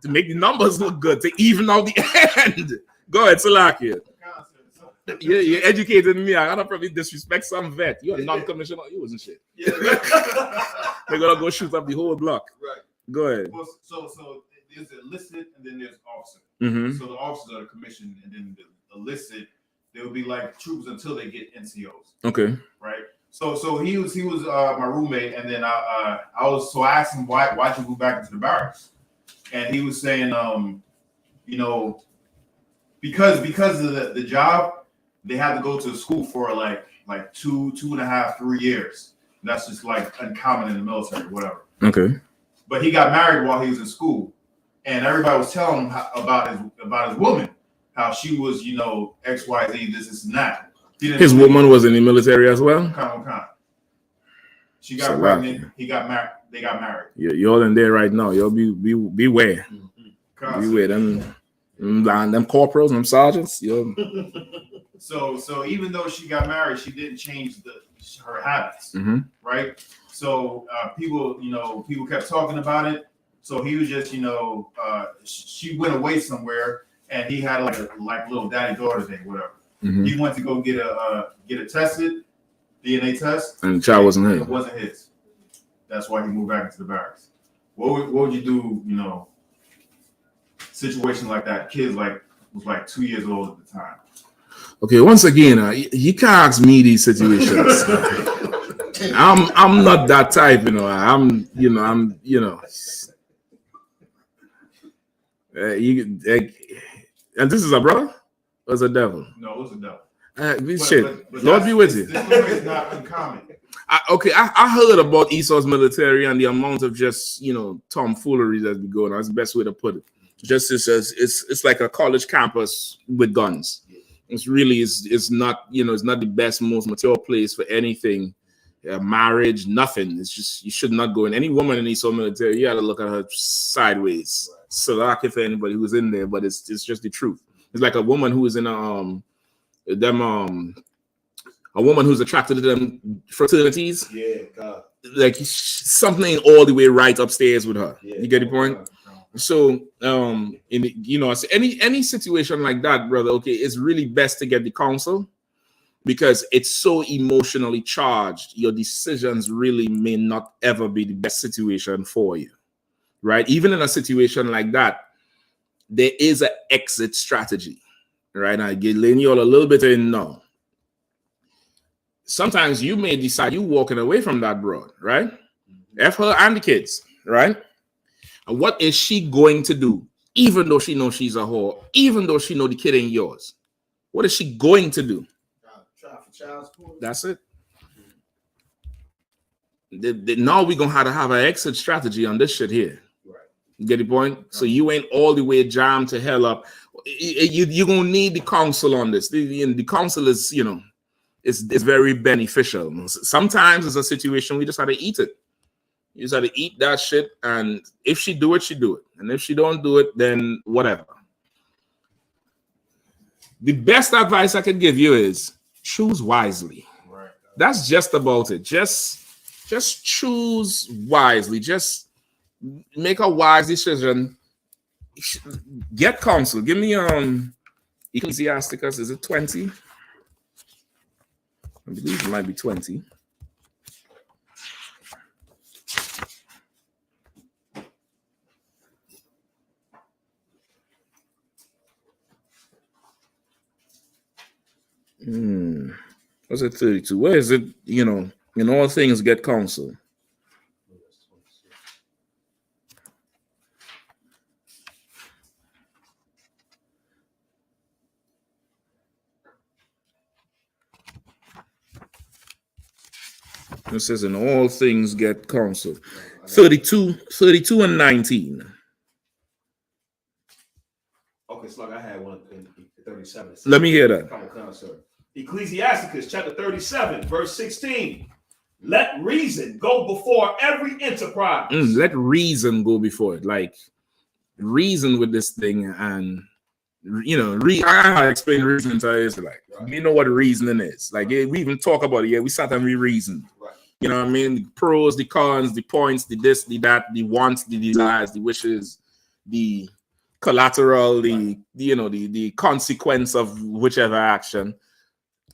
to make the numbers look good, to even out the end. Go ahead, Salakia. Yeah, you're educated me. I gotta probably disrespect some vet. You're a non-commissioned. You wasn't shit. Yeah, they're gonna go shoot up the whole block. Right. Go ahead. Well, so there's enlisted and then there's officer. Mm-hmm. So the officers are the commissioned, and then the enlisted, they will be like troops until they get NCOs. Okay. Right. So he was my roommate, and then I asked him why'd you go back into the barracks, and he was saying because of the job. They had to go to school for like 2.5, 3 years. And that's just like uncommon in the military, whatever. Okay. But he got married while he was in school, and everybody was telling him about his woman, how she was, XYZ, this and that. His woman was in the military as well. She got pregnant. He got married. They got married. You're in there right now. You'll beware. Mm-hmm. Beware them corporals and them sergeants. So even though she got married, she didn't change her habits, mm-hmm. right? So people kept talking about it. So he was just, she went away somewhere, and he had like little daddy-daughter thing, whatever. Mm-hmm. He went to go get it tested, DNA test, and the child wasn't his. It wasn't his. That's why he moved back into the barracks. What would you do? Situation like that. Kids was 2 years old at the time. Okay, once again, you can't ask me these situations. I'm not that type, and this is a brother or is a devil? No, it was a devil. But Lord be with you. This story is not uncommon. I heard about Esau's military and the amount of just tomfoolery that's been going on. That's the best way to put it. Just it's like a college campus with guns. It's really it's not it's not the best, most mature place for anything, marriage, nothing. It's just you should not go in. Any woman in Esau military, you got to look at her sideways. So I can for anybody who's in there, but it's just the truth. It's like a woman who is in a woman who's attracted to them fraternities. Yeah, God. like something all the way right upstairs with her. You get the point? So in the, you know, any situation like that, brother, okay, it's really best to get the counsel, because it's so emotionally charged. Your decisions really may not ever be the best situation for you, right? Even in a situation like that, there is an exit strategy, right? I get letting you all a little bit in now. Sometimes you may decide you walking away from that broad, right? F her and the kids, right? And what is she going to do? Even though she knows she's a whore, even though she know the kid ain't yours, what is she going to do? Try for child support. That's it. Now we're gonna have an exit strategy on this shit here. Right. You get the point? Right. So you ain't all the way jammed to hell up. You're gonna need the counsel on this. The counsel is, you know, it's very beneficial. Sometimes it's a situation we just have to eat it. You just have to eat that shit, and if she do it, she do it. And if she don't do it, then whatever. The best advice I can give you is choose wisely. Right. That's just about it. Just choose wisely. Just make a wise decision. Get counsel. Give me Ecclesiasticus. Is it 20? I believe it might be 20. Was it 32? Where is it? You know, in all things get counsel. It says in all things get counsel. 32 and 19. Okay, so like I had one in 37. Let me hear that. Come on, sir. Ecclesiasticus chapter 37, verse 16. Let reason go before every enterprise. Let reason go before it. Like, reason with this thing, and you know, I explain reasoning to Israelite. Right. You know what reasoning is. Like, we even talk about it. Yeah, we sat and we reasoned. Right. You know what I mean? The pros, the cons, the points, the this, the that, the wants, the desires, the wishes, the collateral, the consequence of whichever action.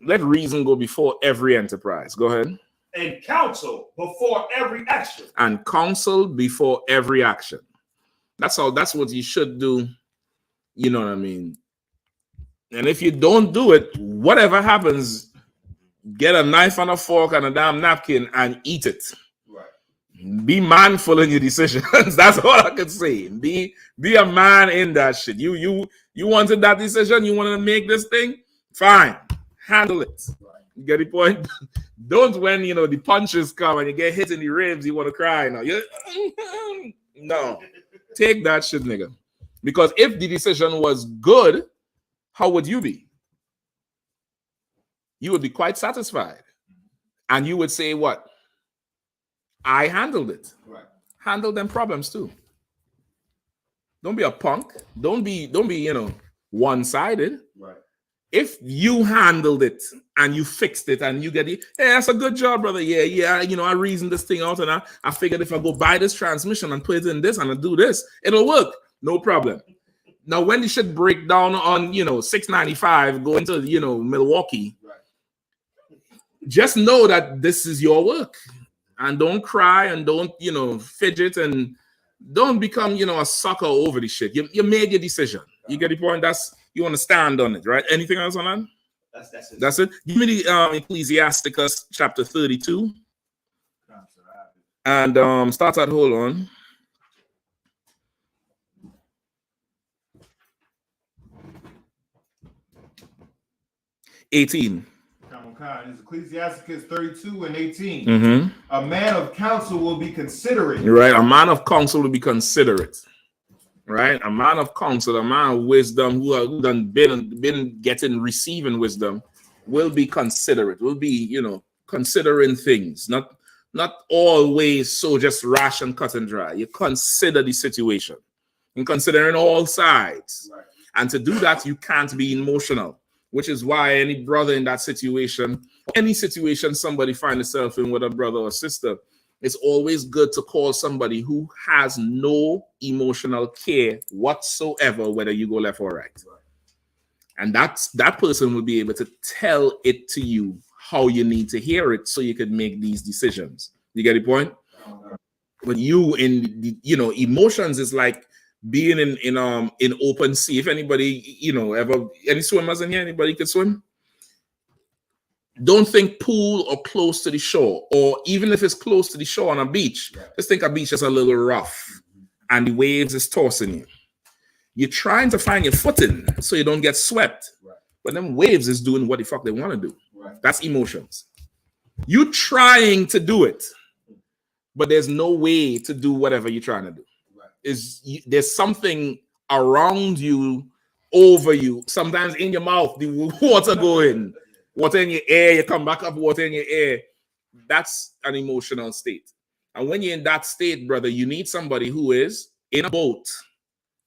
Let reason go before every enterprise. Go ahead. And counsel before every action. And counsel before every action. That's all. That's what you should do. You know what I mean? And if you don't do it, whatever happens, get a knife and a fork and a damn napkin and eat it. Right. Be mindful in your decisions. That's all I can say. Be a man in that shit. You wanted that decision. You want to make this thing? Fine. Handle it. Right. You get the point? Don't, when you know the punches come and you get hit in the ribs, you want to cry now. No. Take that shit, nigga. Because if the decision was good, how would you be? You would be quite satisfied. And you would say what? I handled it. Right. Handle them problems too. Don't be a punk. Don't be, one-sided. Right. If you handled it and you fixed it and you get it, hey, that's a good job, brother. Yeah, I reasoned this thing out and I figured if I go buy this transmission and put it in this and I do this, it'll work. No problem. Now, when the shit break down on, 695 going to, Milwaukee, right, just know that this is your work. And don't cry and don't, fidget and don't become, a sucker over the shit. You made your decision. You get the point? You want to stand on it, right? Anything else on that? That's it. That's it. Give me the Ecclesiasticus chapter 32. And start at, hold on. 18. It's Ecclesiasticus 32 and 18. Mm-hmm. A man of counsel will be considerate. Right. A man of counsel will be considerate. Right. A man of counsel, a man of wisdom who done been receiving wisdom will be considerate. Will be, considering things. Not always so just rash and cut and dry. You consider the situation. And considering all sides. right, And to do that, you can't be emotional. Which is why any brother in that situation, any situation somebody find themselves in with a brother or sister, it's always good to call somebody who has no emotional care whatsoever, whether you go left or right. And that person will be able to tell it to you how you need to hear it so you could make these decisions. You get the point? But you in the, emotions is like being in open sea. If anybody, ever any swimmers in here, anybody can swim? Don't think pool or close to the shore, or even if it's close to the shore on a beach, just think a beach is a little rough and the waves is tossing you. You're trying to find your footing so you don't get swept. But them waves is doing what the fuck they want to do. That's emotions. You trying to do it, but there's no way to do whatever you're trying to do. There's something around you, over you, sometimes in your mouth, the water going, water in your air, you come back up, water in your air. That's an emotional state. And when you're in that state, brother, you need somebody who is in a boat,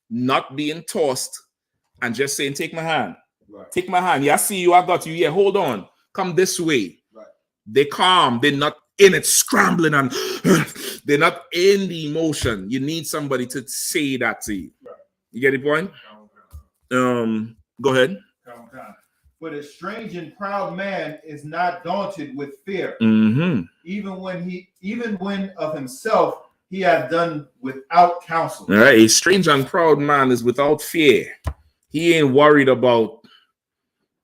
not being tossed, and just saying, take my hand. Take my hand. Yeah, I see you, I got you. Yeah, hold on. Come this way. They calm. They're not in it scrambling and they're not in the emotion. You need somebody to say that to you. You get the point? Go ahead. But a strange and proud man is not daunted with fear, even when of himself he hath done without counsel. All right, a strange and proud man is without fear. He ain't worried about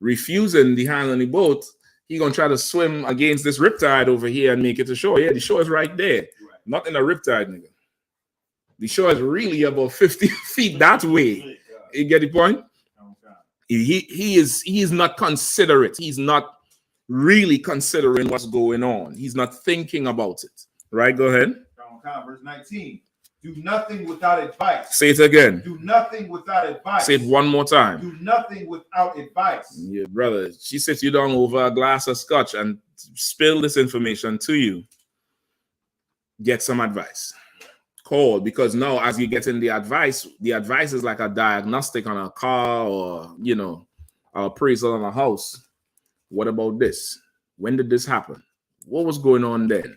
refusing the hand on the boat. He gonna try to swim against this riptide over here and make it to shore. Yeah, the shore is right there. Not in a riptide, nigga. The shore is really about 50 feet that way. You get the point? He is not considerate. He's not really considering what's going on. He's not thinking about it. Right? Go ahead. Verse 19. Do nothing without advice. Say it again. Do nothing without advice. Say it one more time. Do nothing without advice. Yeah, brother. She sits you down over a glass of scotch and spill this information to you. Get some advice. Call, because now as you get in the advice is like a diagnostic on a car or, an appraisal on a house. What about this? When did this happen? What was going on then?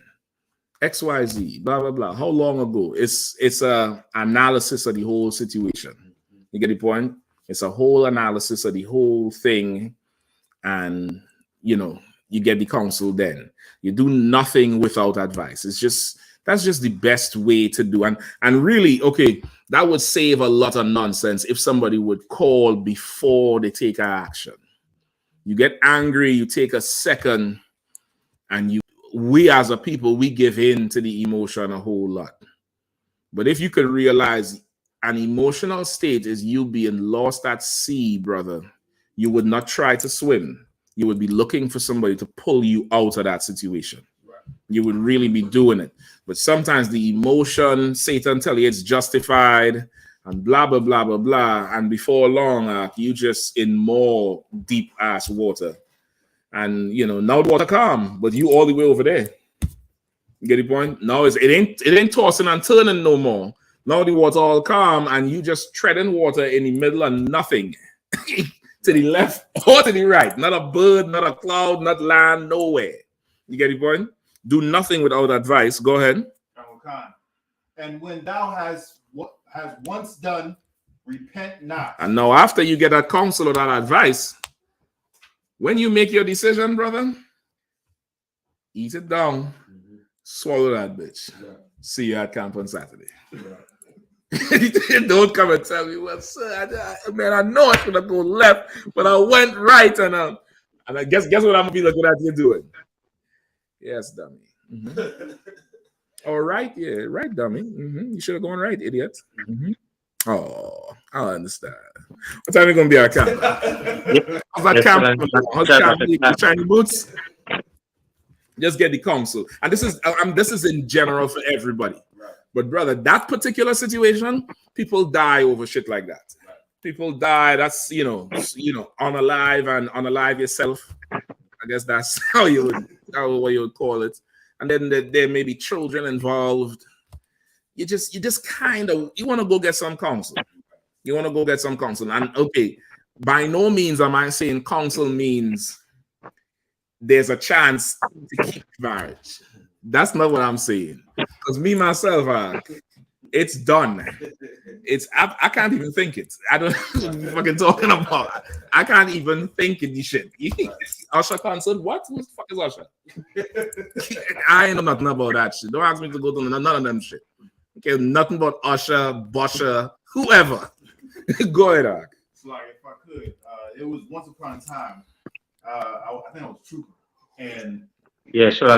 XYZ, blah, blah, blah. How long ago? It's a analysis of the whole situation. You get the point? It's a whole analysis of the whole thing. And, you get the counsel then. You do nothing without advice. That's just the best way to do. And really, okay, that would save a lot of nonsense if somebody would call before they take action. You get angry, you take a second, and we as a people, we give in to the emotion a whole lot. But if you could realize an emotional state is you being lost at sea, brother, you would not try to swim. You would be looking for somebody to pull you out of that situation. You would really be doing it. But sometimes the emotion, Satan tell you it's justified and blah, blah, blah, blah, blah. And before long, you just in more deep ass water. And, now the water calm, but you all the way over there. You get the point? Now it ain't tossing and turning no more. Now the water all calm and you just treading water in the middle of nothing. To the left or to the right. Not a bird, not a cloud, not land, nowhere. You get the point? Do nothing without advice. Go ahead. And when thou has once done, repent not. And now after you get that counsel or that advice, when you make your decision, brother, eat it down, swallow that bitch. See you at camp on Saturday. Don't come and tell me, well, sir, I know I should have gone left, but I went right, and I guess what I'm gonna be looking at you doing. Yes, dummy. All right, yeah, right, dummy. You should have gone right, idiot. Oh, I understand. What time are you gonna be at camp? How's that camp? How's camp? The shiny boots? Just get the counsel, and this is in general for everybody. But brother, that particular situation, people die over shit like that. People die. That's unalive and unalive yourself. I guess that's how you would call it. And then there may be children involved. You just kind of want to go get some counsel. You want to go get some counsel. And okay, by no means am I saying counsel means there's a chance to keep marriage. That's not what I'm saying. Because me myself, it's done. I can't even think it. I don't know what you're fucking talking about. I can't even think of this shit. Usher concert? What? Who the fuck is Usher? I ain't know nothing about that shit. Don't ask me to go to none of them shit. Okay, nothing but Usher, Busher, whoever. Go ahead, Ark. It's like if I could, it was once upon a time. I think I was Trooper, and yeah, sure. I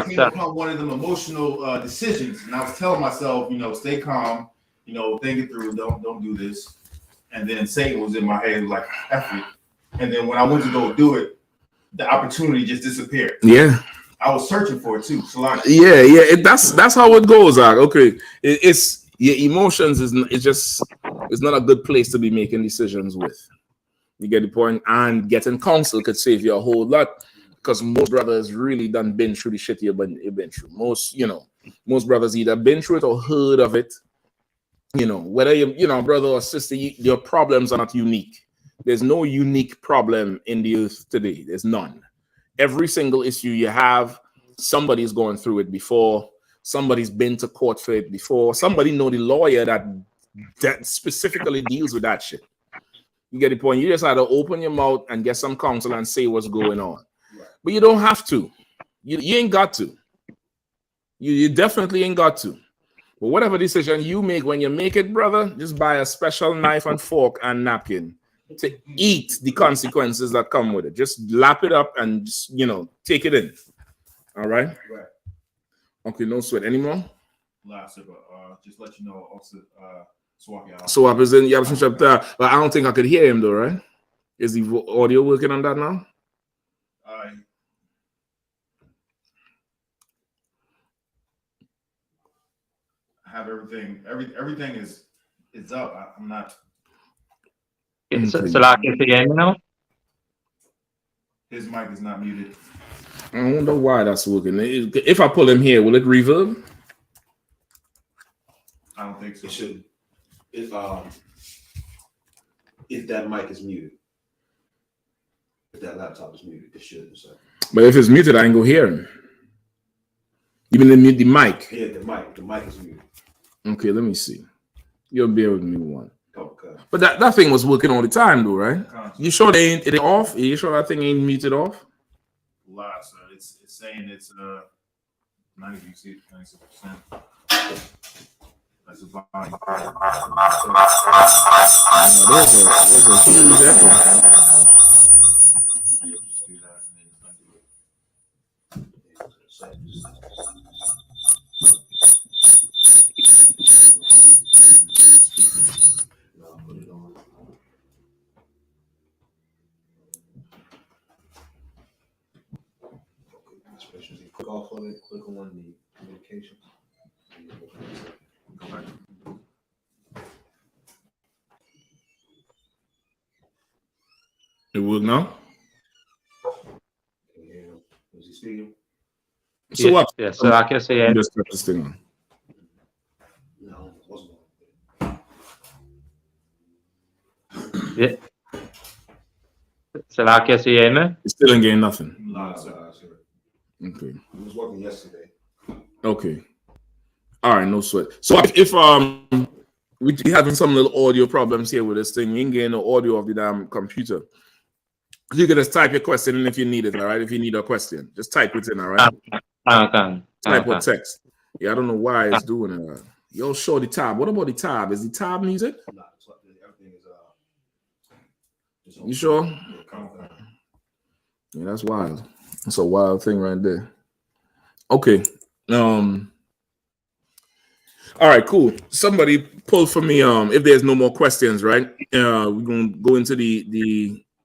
came upon one of them emotional decisions, and I was telling myself, stay calm, think it through, don't do this. And then Satan was in my head, like, F it. And then when I went to go do it, the opportunity just disappeared. Yeah. I was searching for it too. So like, yeah. That's how it goes, Ark. Okay, it's your emotions it's not a good place to be making decisions with. You get the point? And getting counsel could save you a whole lot. Because most brothers really done been through the shit you've been through. Most brothers either been through it or heard of it. Whether you brother or sister, your problems are not unique. There's no unique problem in the earth today. There's none. Every single issue you have, somebody's going through it before. Somebody's been to court for it before. Somebody know the lawyer that specifically deals with that shit. You get the point? You just had to open your mouth and get some counsel and say what's going on. But you don't have to. You ain't got to. You definitely ain't got to. But whatever decision you make, when you make it, brother, just buy a special knife and fork and napkin to eat the consequences that come with it. Just lap it up and just, take it in. All right? Right. Okay, no sweat. Any more? Last, just let you know, also, SWAP is in Yabshin chapter, but I don't think I could hear him though, right? Is the audio working on that now? Have everything is up. I'm not. So like if again now? His mic is not muted. I don't know why that's working. If I pull him here, will it reverb? I don't think so. It shouldn't. If that mic is muted, if that laptop is muted, it shouldn't. So. But if it's muted, I ain't gonna hear him. You mean mute the mic? Yeah, the mic is muted. Okay, let me see. You'll bear with me one. Okay. But that thing was working all the time, though, right? You sure it ain't off? You sure that thing ain't muted off? Live, sir. It's saying it's 96%. That's a volume. There's a huge echo. Just do that and then undo it. Put it on. Especially click off on it, click on the communications. Go back. It work now? Yeah. Was he speaking? So what? Yeah, so I can say it. Just cut this thing on. No, it wasn't. Yeah. So like I say, man. It still ain't getting nothing. No, Okay. it was working yesterday. Okay. All right, no sweat. So if we having some little audio problems here with this thing, you ain't getting no audio of the damn computer. You can just type your question in if you need it, all right? If you need a question, just type it in, all right? Type or text. Yeah, I don't know why it's doing it. Yo, show the tab. What about the tab? Is the tab muted? No, everything is You sure? Yeah, that's wild. That's a wild thing right there. Okay. All right, cool. Somebody pull for me. If there's no more questions, right? We're gonna go into the